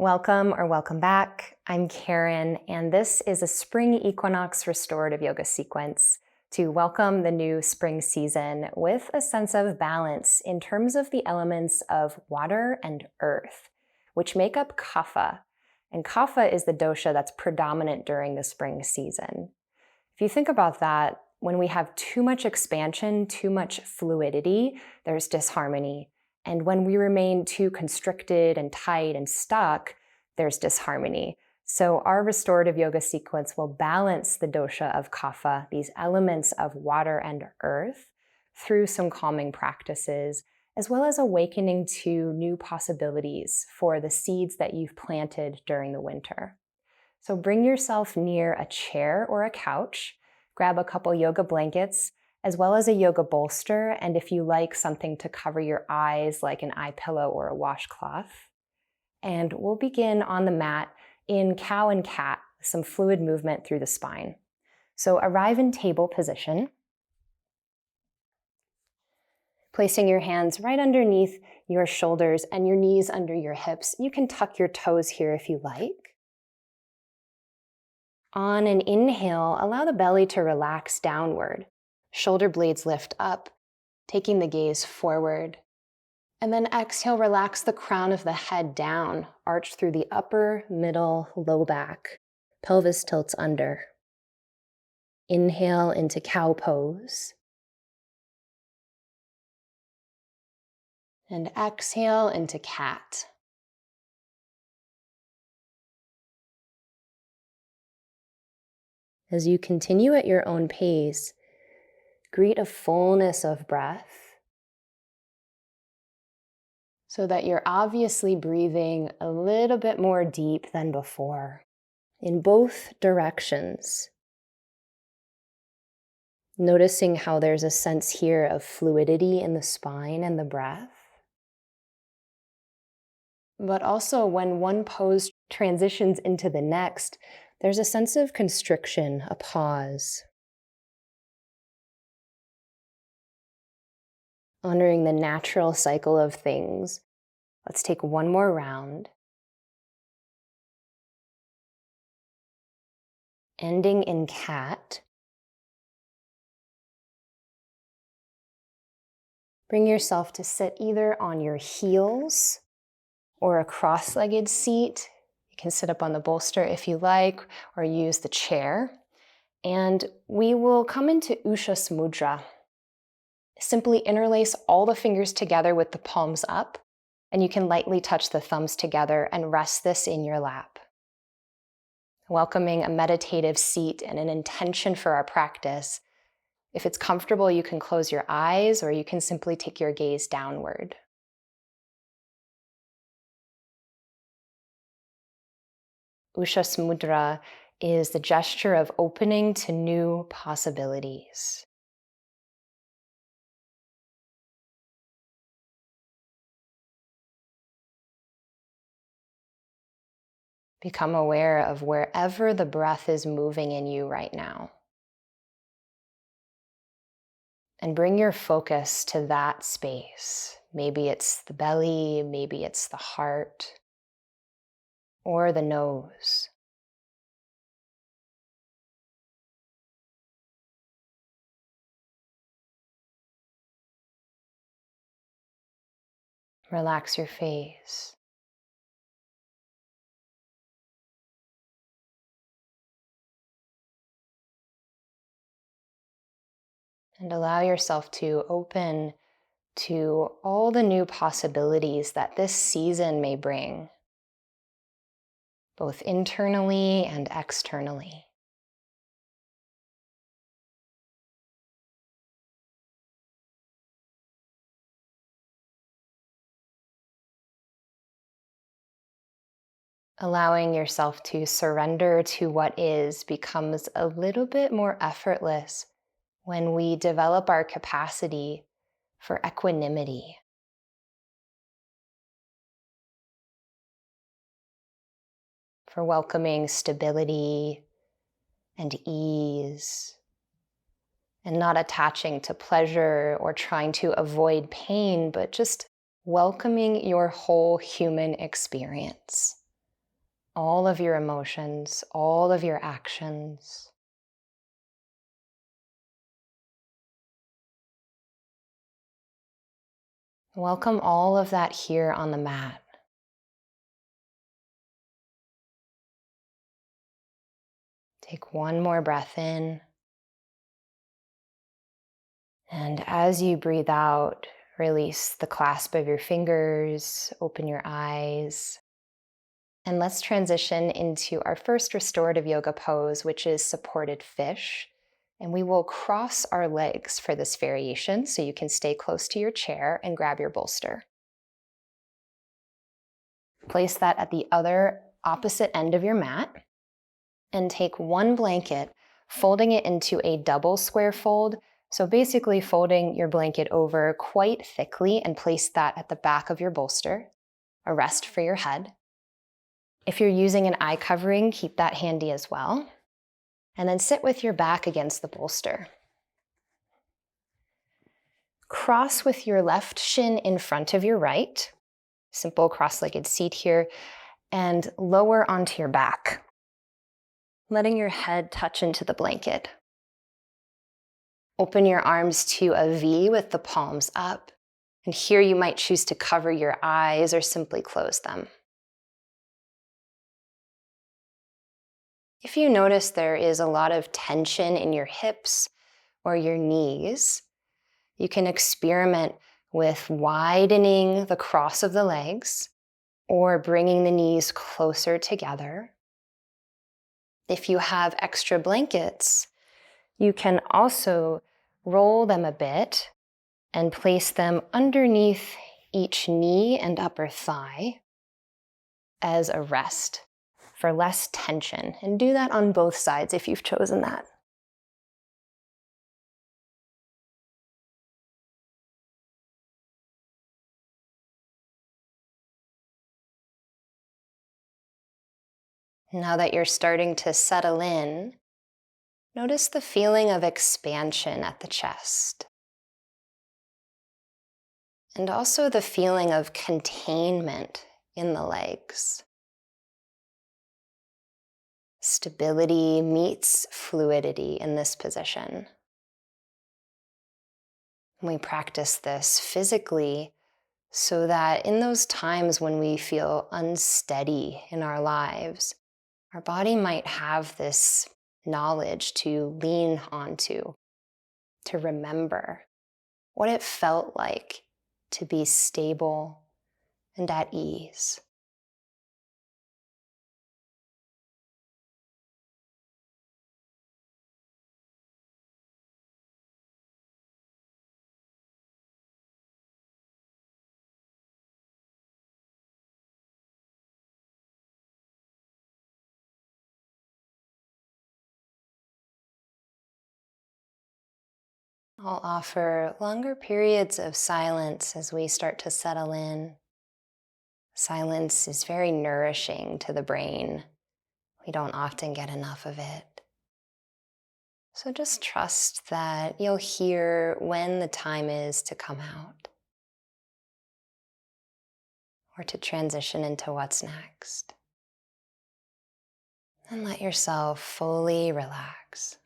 Welcome or welcome back. I'm Caren, and this is a Spring Equinox Restorative Yoga sequence to welcome the new spring season with a sense of balance in terms of the elements of water and earth, which make up kapha. And kapha is the dosha that's predominant during the spring season. If you think about that, when we have too much expansion, too much fluidity, there's disharmony. And when we remain too constricted and tight and stuck, there's disharmony. So our restorative yoga sequence will balance the dosha of kapha, these elements of water and earth, through some calming practices, as well as awakening to new possibilities for the seeds that you've planted during the winter. So bring yourself near a chair or a couch, grab a couple yoga blankets, as well as a yoga bolster, and if you like, something to cover your eyes like an eye pillow or a washcloth. And we'll begin on the mat in cow and cat, some fluid movement through the spine. So arrive in table position, placing your hands right underneath your shoulders and your knees under your hips. You can tuck your toes here if you like. On an inhale, allow the belly to relax downward. Shoulder blades lift up, taking the gaze forward. And then exhale, relax the crown of the head down, arch through the upper, middle, low back. Pelvis tilts under. Inhale into cow pose. And exhale into cat. As you continue at your own pace, greet a fullness of breath so that you're obviously breathing a little bit more deep than before in both directions. Noticing how there's a sense here of fluidity in the spine and the breath. But also when one pose transitions into the next, there's a sense of constriction, a pause. Honoring the natural cycle of things. Let's take one more round. Ending in cat. Bring yourself to sit either on your heels or a cross-legged seat. You can sit up on the bolster if you like, or use the chair. And we will come into Ushas Mudra. Simply interlace all the fingers together with the palms up, and you can lightly touch the thumbs together and rest this in your lap. Welcoming a meditative seat and an intention for our practice. If it's comfortable, you can close your eyes, or you can simply take your gaze downward. Ushas Mudra is the gesture of opening to new possibilities. Become aware of wherever the breath is moving in you right now. And bring your focus to that space. Maybe it's the belly, maybe it's the heart, or the nose. Relax your face. And allow yourself to open to all the new possibilities that this season may bring, both internally and externally. Allowing yourself to surrender to what is becomes a little bit more effortless when we develop our capacity for equanimity. For welcoming stability and ease, and not attaching to pleasure or trying to avoid pain, but just welcoming your whole human experience. all of your emotions, all of your actions. Welcome all of that here on the mat. Take one more breath in. And as you breathe out, release the clasp of your fingers, open your eyes. And let's transition into our first restorative yoga pose, which is supported fish. And we will cross our legs for this variation, so you can stay close to your chair and grab your bolster. Place that at the other opposite end of your mat and take one blanket, folding it into a double square fold. So basically folding your blanket over quite thickly and place that at the back of your bolster, a rest for your head. If you're using an eye covering, keep that handy as well. And then sit with your back against the bolster. Cross with your left shin in front of your right. Simple cross-legged seat here. And lower onto your back, letting your head touch into the blanket. Open your arms to a V with the palms up. And here you might choose to cover your eyes or simply close them. If you notice there is a lot of tension in your hips or your knees, you can experiment with widening the cross of the legs or bringing the knees closer together. If you have extra blankets, you can also roll them a bit and place them underneath each knee and upper thigh as a rest for less tension. And do that on both sides if you've chosen that. Now that you're starting to settle in, notice the feeling of expansion at the chest. And also the feeling of containment in the legs. Stability meets fluidity in this position. We practice this physically so that in those times when we feel unsteady in our lives, our body might have this knowledge to lean onto, to remember what it felt like to be stable and at ease. I'll offer longer periods of silence as we start to settle in. Silence is very nourishing to the brain. We don't often get enough of it. So just trust that you'll hear when the time is to come out or to transition into what's next. And let yourself fully relax.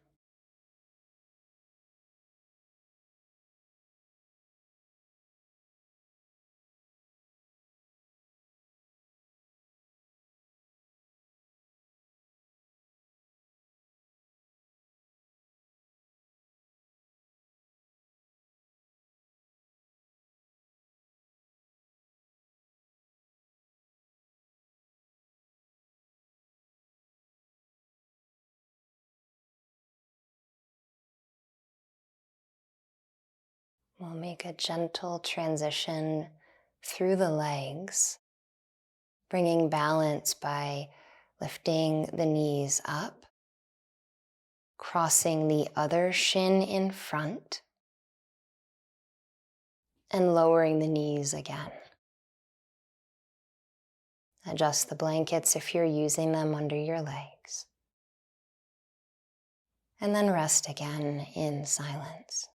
We'll make a gentle transition through the legs, bringing balance by lifting the knees up, crossing the other shin in front, and lowering the knees again. Adjust the blankets if you're using them under your legs. And then rest again in silence.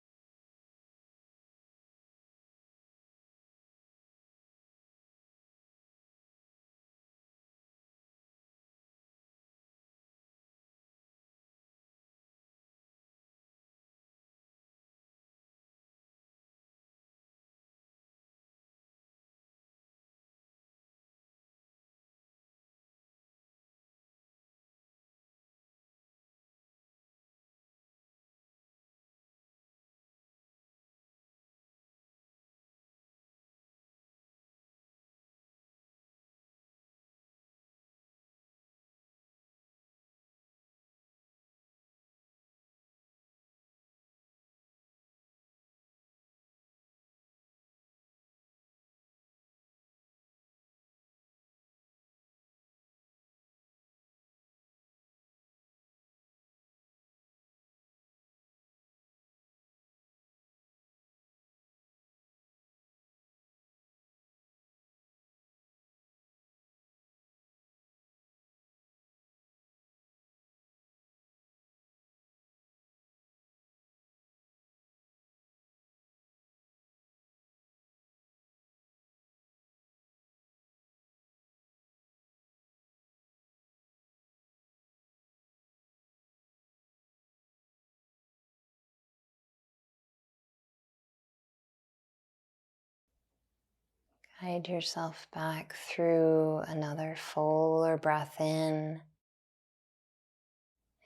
Guide yourself back through another fuller breath in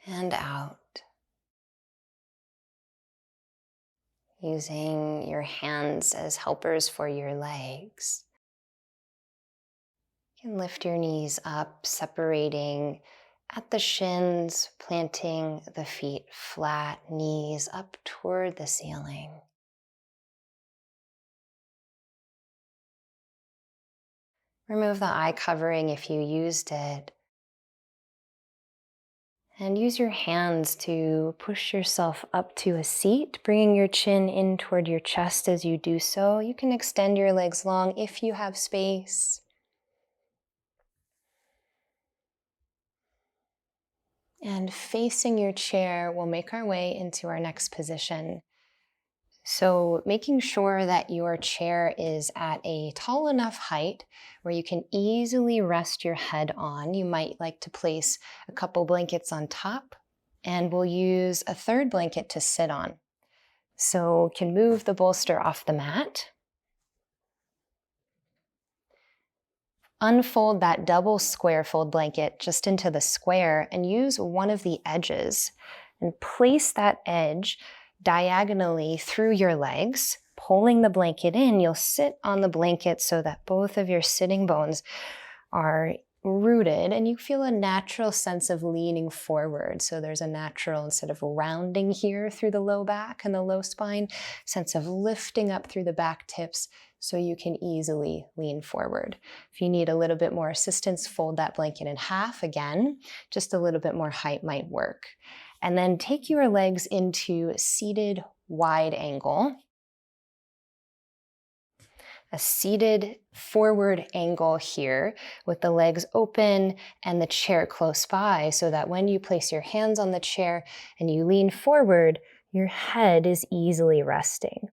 and out. Using your hands as helpers for your legs. You can lift your knees up, separating at the shins, planting the feet flat, knees up toward the ceiling. Remove the eye covering if you used it. And use your hands to push yourself up to a seat, bringing your chin in toward your chest as you do so. You can extend your legs long if you have space. And facing your chair, we'll make our way into our next position. So making sure that your chair is at a tall enough height where you can easily rest your head on. You might like to place a couple blankets on top, and we'll use a third blanket to sit on. So you can move the bolster off the mat. Unfold that double square fold blanket just into the square and use one of the edges and place that edge diagonally through your legs, pulling the blanket in. You'll sit on the blanket so that both of your sitting bones are rooted and you feel a natural sense of leaning forward. So there's a natural, instead of rounding here through the low back and the low spine, sense of lifting up through the back tips so you can easily lean forward. If you need a little bit more assistance, fold that blanket in half again. Just a little bit more height might work. And then take your legs into seated wide angle. A seated forward angle here with the legs open and the chair close by so that when you place your hands on the chair and you lean forward, your head is easily resting.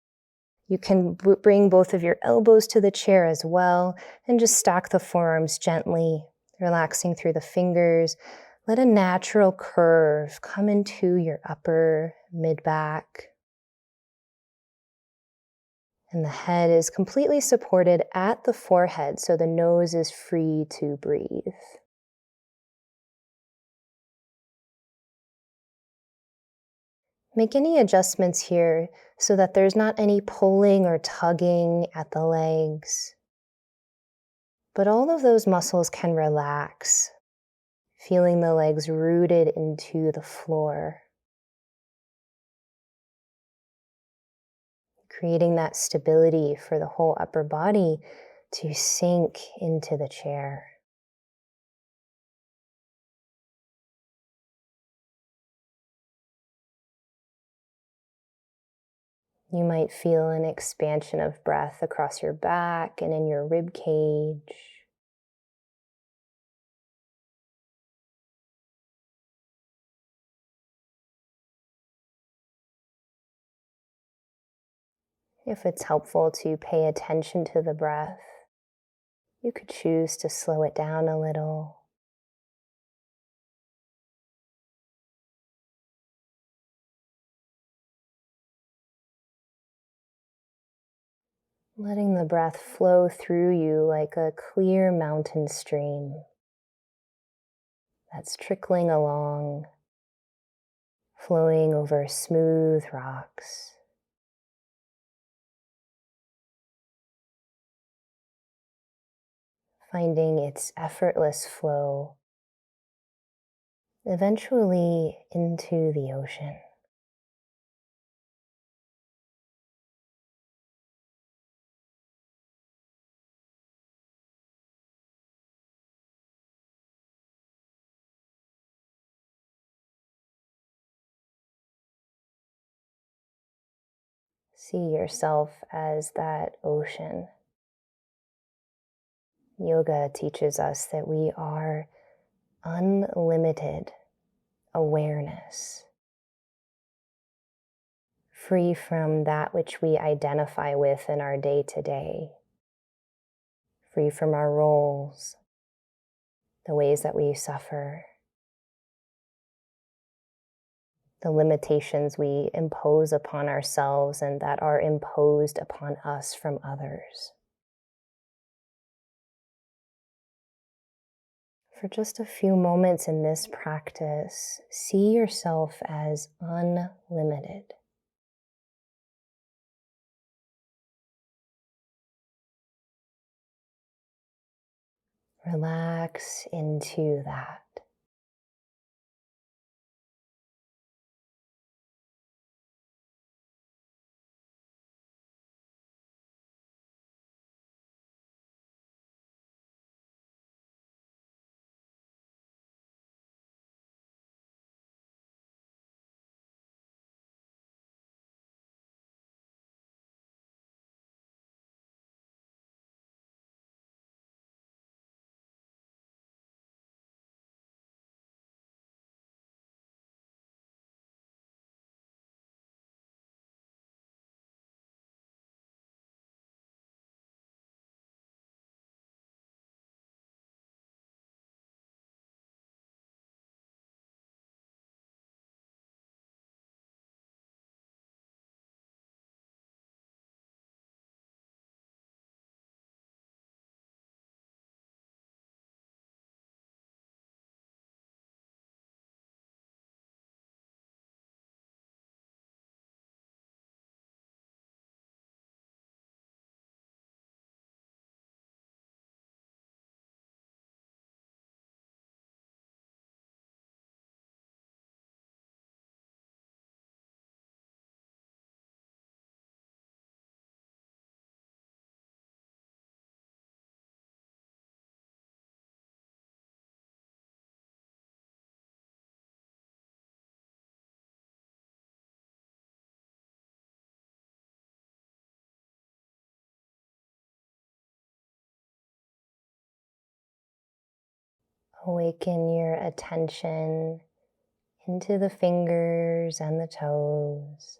You can bring both of your elbows to the chair as well and just stack the forearms gently, relaxing through the fingers. Let a natural curve come into your upper mid-back. And the head is completely supported at the forehead, so the nose is free to breathe. Make any adjustments here so that there's not any pulling or tugging at the legs. But all of those muscles can relax, feeling the legs rooted into the floor. Creating that stability for the whole upper body to sink into the chair. You might feel an expansion of breath across your back and in your rib cage. If it's helpful to pay attention to the breath, you could choose to slow it down a little. Letting the breath flow through you like a clear mountain stream that's trickling along, flowing over smooth rocks. Finding its effortless flow eventually into the ocean. See yourself as that ocean. Yoga teaches us that we are unlimited awareness, free from that which we identify with in our day-to-day, free from our roles, the ways that we suffer, the limitations we impose upon ourselves and that are imposed upon us from others. for just a few moments in this practice, see yourself as unlimited. Relax into that. Awaken your attention into the fingers and the toes.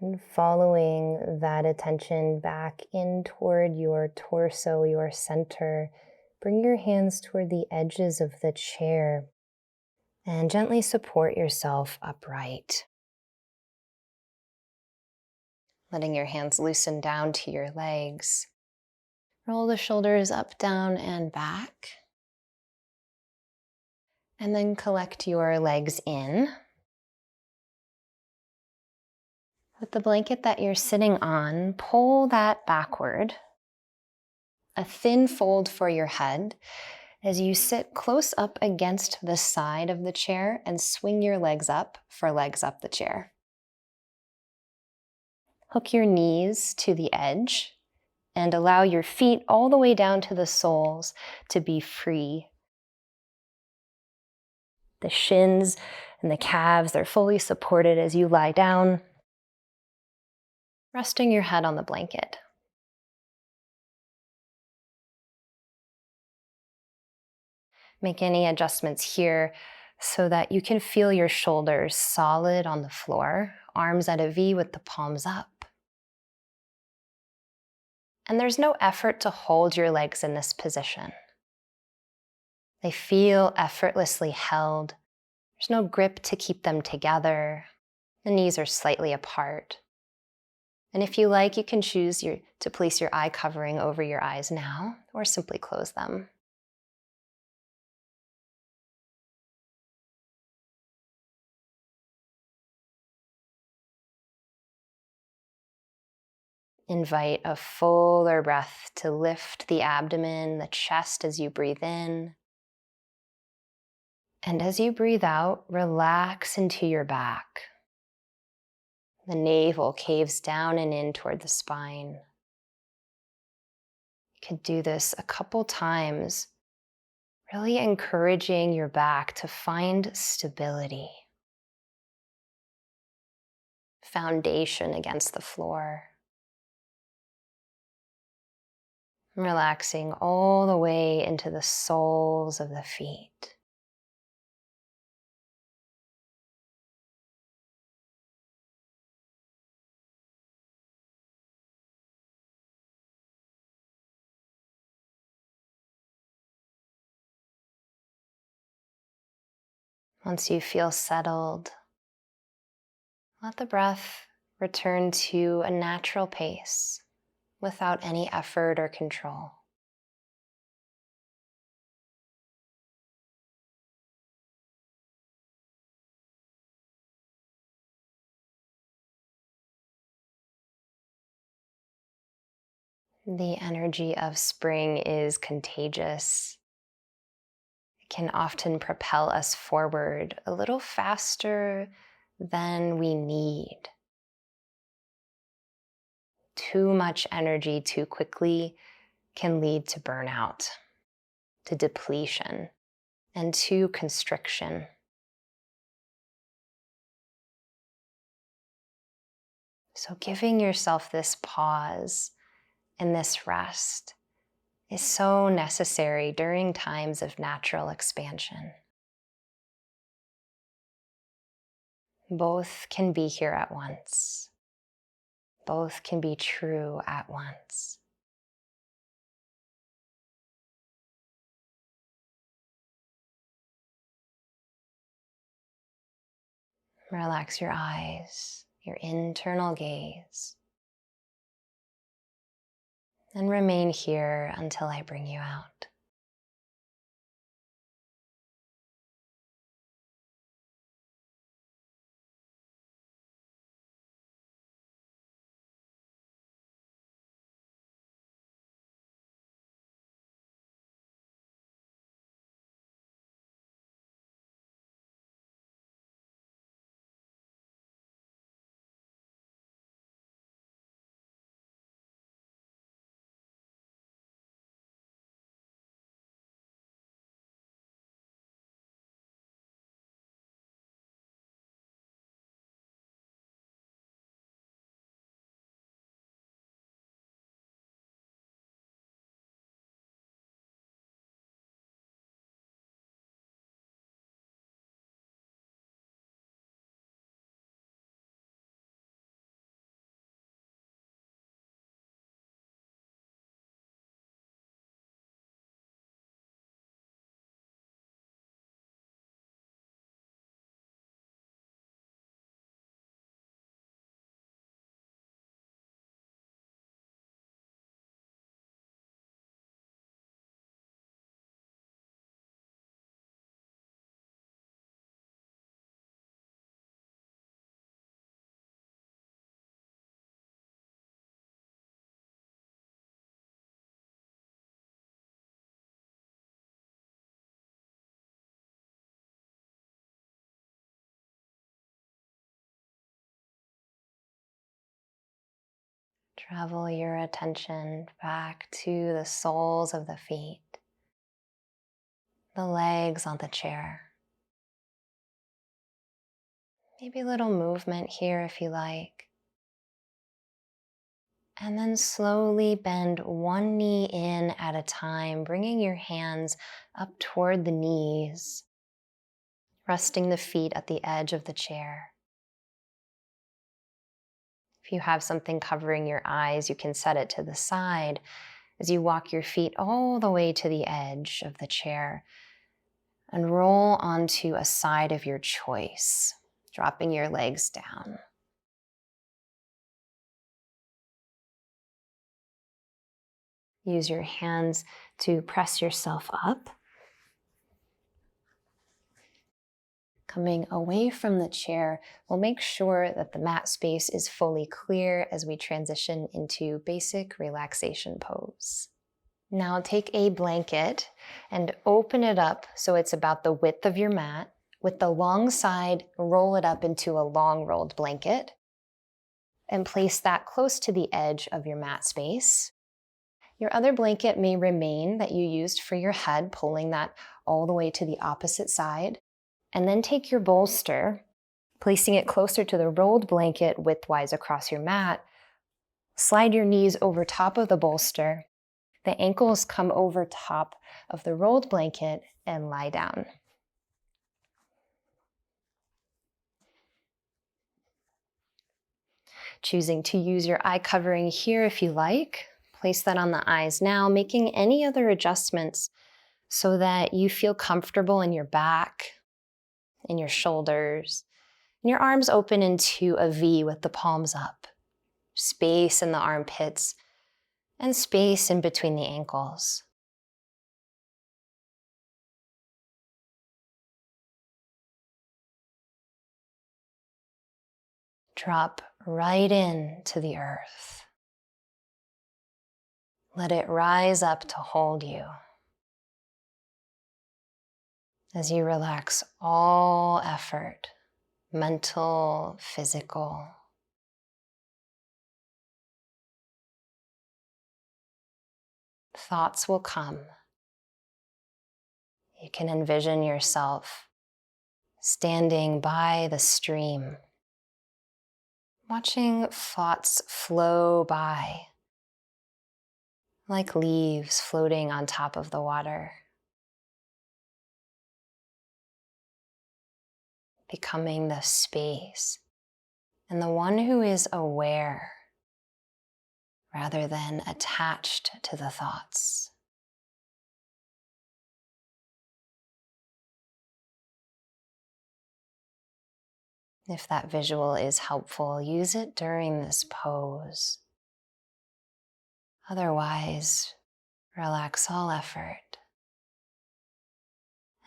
And following that attention back in toward your torso, your center, bring your hands toward the edges of the chair and gently support yourself upright. Letting your hands loosen down to your legs. Roll the shoulders up, down, and back. And then collect your legs in. With the blanket that you're sitting on, pull that backward. A thin fold for your head as you sit close up against the side of the chair and swing your legs up for legs up the chair. Hook your knees to the edge and allow your feet all the way down to the soles to be free. The shins and the calves, they're fully supported as you lie down, resting your head on the blanket. Make any adjustments here so that you can feel your shoulders solid on the floor, arms at a V with the palms up. And there's no effort to hold your legs in this position. They feel effortlessly held. There's no grip to keep them together. The knees are slightly apart. And if you like, you can choose to place your eye covering over your eyes now, or simply close them. Invite a fuller breath to lift the abdomen, the chest as you breathe in. And as you breathe out, relax into your back. The navel caves down and in toward the spine. You could do this a couple times, really encouraging your back to find stability. Foundation against the floor. Relaxing all the way into the soles of the feet. Once you feel settled, let the breath return to a natural pace without any effort or control. The energy of spring is contagious. It can often propel us forward a little faster than we need. Too much energy too quickly can lead to burnout, to depletion, and to constriction. So giving yourself this pause and this rest is so necessary during times of natural expansion. Both can be here at once. Both can be true at once. Relax your eyes, your internal gaze, and remain here until I bring you out. Travel your attention back to the soles of the feet, the legs on the chair. Maybe a little movement here if you like. And then slowly bend one knee in at a time, bringing your hands up toward the knees, resting the feet at the edge of the chair. If you have something covering your eyes, you can set it to the side as you walk your feet all the way to the edge of the chair and roll onto a side of your choice, dropping your legs down. Use your hands to press yourself up. Coming away from the chair, we'll make sure that the mat space is fully clear as we transition into basic relaxation pose. Now take a blanket and open it up so it's about the width of your mat. With the long side, roll it up into a long rolled blanket and place that close to the edge of your mat space. Your other blanket may remain that you used for your head, pulling that all the way to the opposite side. And then take your bolster, placing it closer to the rolled blanket widthwise across your mat. Slide your knees over top of the bolster. The ankles come over top of the rolled blanket and lie down. Choosing to use your eye covering here if you like. Place that on the eyes now, making any other adjustments so that you feel comfortable in your back, in your shoulders, and your arms open into a V with the palms up. Space in the armpits and space in between the ankles. Drop right into the earth. Let it rise up to hold you as you relax all effort, mental, physical. Thoughts will come. You can envision yourself standing by the stream, watching thoughts flow by like leaves floating on top of the water, becoming the space and the one who is aware rather than attached to the thoughts. If that visual is helpful, use it during this pose. Otherwise, relax all effort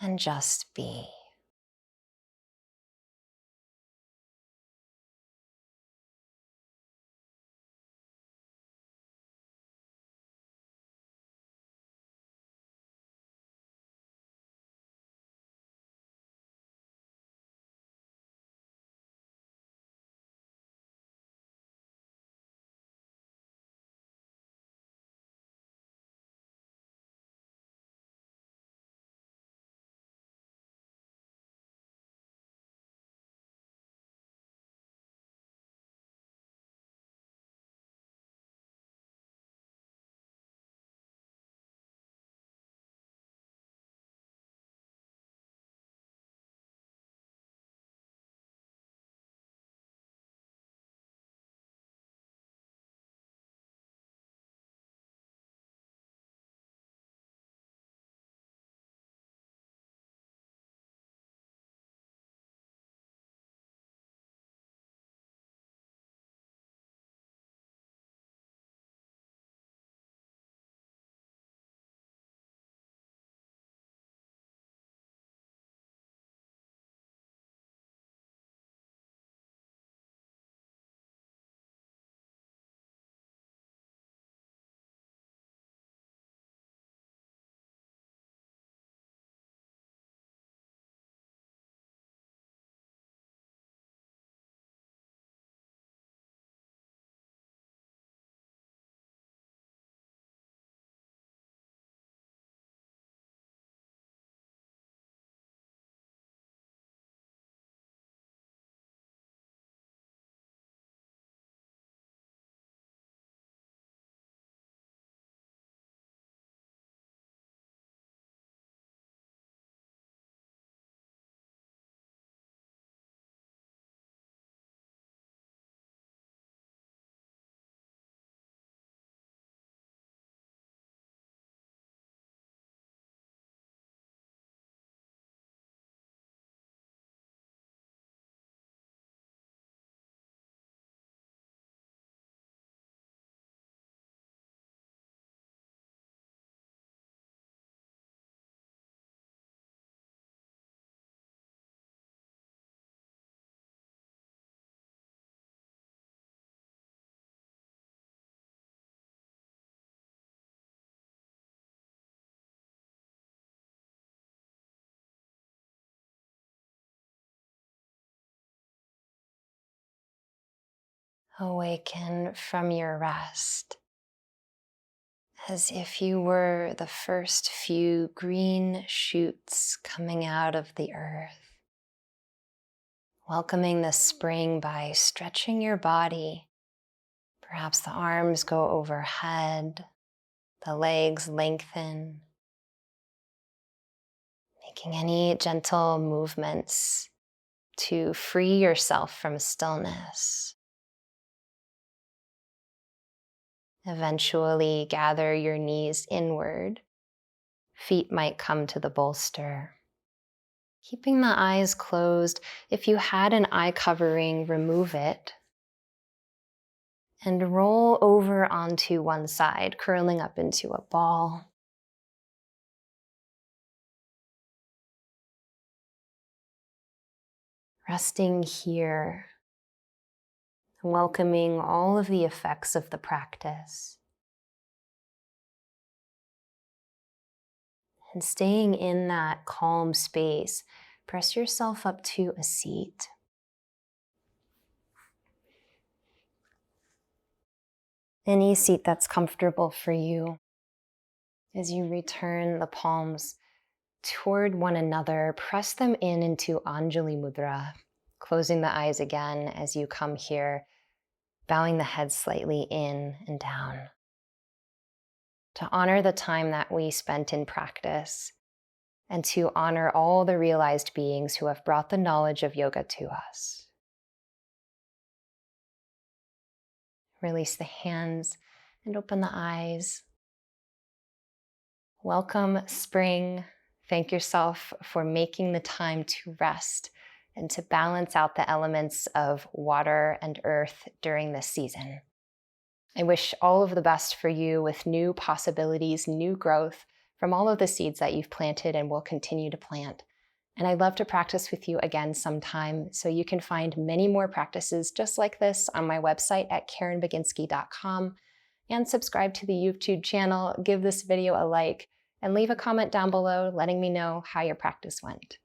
and just be. Awaken from your rest as if you were the first few green shoots coming out of the earth, welcoming the spring by stretching your body. Perhaps the arms go overhead, the legs lengthen, making any gentle movements to free yourself from stillness. Eventually, gather your knees inward. Feet might come to the bolster. Keeping the eyes closed, if you had an eye covering, remove it. And roll over onto one side, curling up into a ball. Resting here, welcoming all of the effects of the practice. And staying in that calm space, press yourself up to a seat. Any seat that's comfortable for you. As you return the palms toward one another, press them into Anjali Mudra, closing the eyes again as you come here, bowing the head slightly in and down. To honor the time that we spent in practice, and to honor all the realized beings who have brought the knowledge of yoga to us. Release the hands and open the eyes. Welcome, spring. Thank yourself for making the time to rest and to balance out the elements of water and earth during this season. I wish all of the best for you with new possibilities, new growth from all of the seeds that you've planted and will continue to plant. And I'd love to practice with you again sometime, so you can find many more practices just like this on my website at CarenBaginski.com, and subscribe to the YouTube channel, give this video a like, and leave a comment down below letting me know how your practice went.